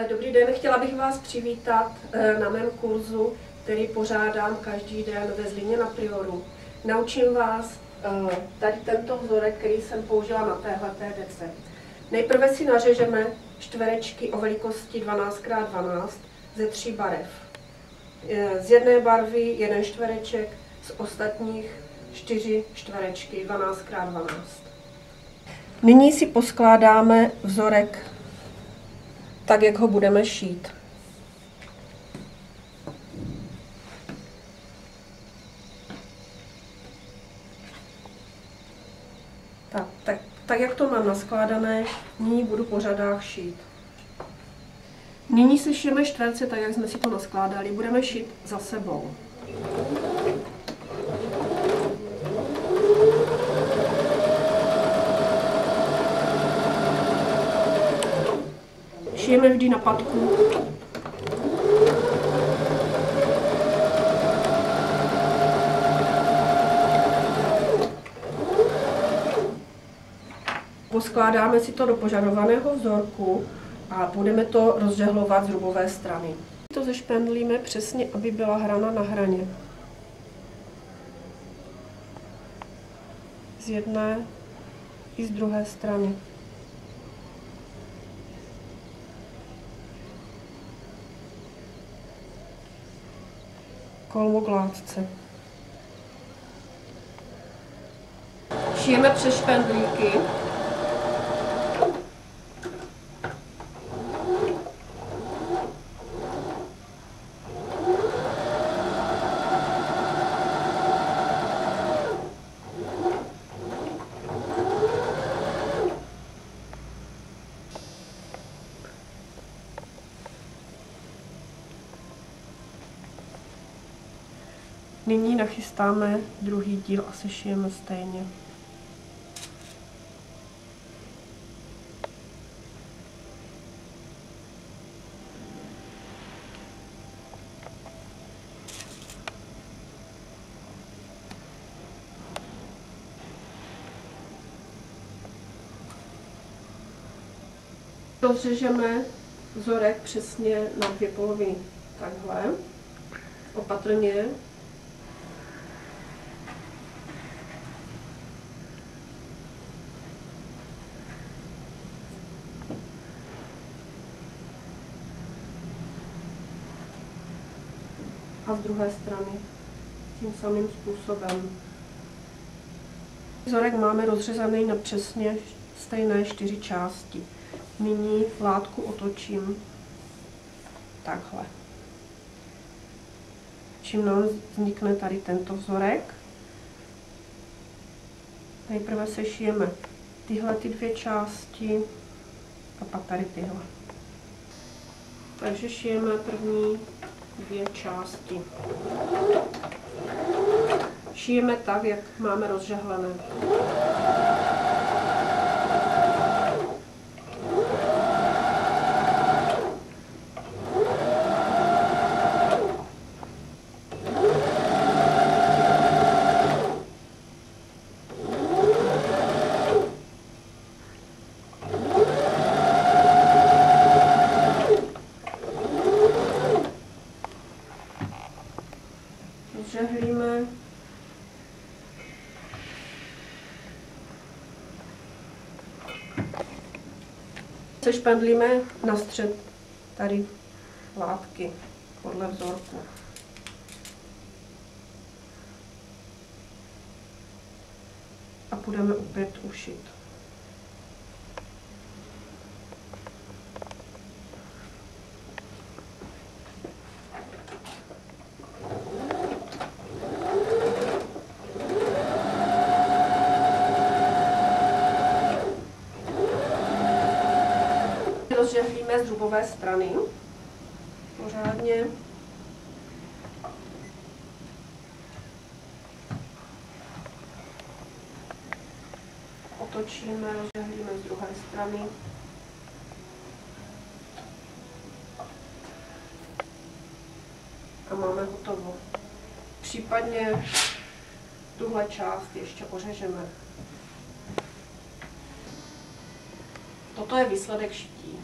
Dobrý den, chtěla bych vás přivítat na mém kurzu, který pořádám každý den ve Zlíně na Prioru. Naučím vás tady tento vzorek, který jsem použila na téhleté dece. Nejprve si nařežeme čtverečky o velikosti 12x12 ze 3 barev. Z jedné barvy jeden čtvereček, z ostatních 4 čtverečky 12x12. Nyní si poskládáme vzorek tak, jak ho budeme šít. Tak jak to mám naskládané, nyní budu po řadách šít. Nyní si šijeme čtverce, tak jak jsme si to naskládali, budeme šít za sebou. Šijeme vždy na patku. Poskládáme si to do požadovaného vzorku a budeme to rozžehlovat z rubové strany. To zešpendlíme přesně, aby byla hrana na hraně. Z jedné i z druhé strany. Kolmo k látce. Šijeme přes špendlíky. Nyní nachystáme druhý díl a sešijeme stejně. Rozřežeme vzorek přesně na 2 poloviny. Takhle. Opatrně. A z druhé strany tím samým způsobem. Vzorek máme rozřezaný na přesně stejné 4 části. Nyní látku otočím takhle. Čím nám vznikne tady tento vzorek, nejprve sešijeme tyhle 2 části a pak tady tyhle. Takže šijeme první 2 části. Šijeme tak, jak máme rozžehlené. Rozžehlíme. Sešpendlíme na střed tady látky podle vzorku. A budeme opět ušít. Rozžehlíme z rubové strany pořádně. Otočíme, rozžehlíme z druhé strany. A máme hotovo. Případně tuhle část ještě ořežeme. Toto je výsledek šití.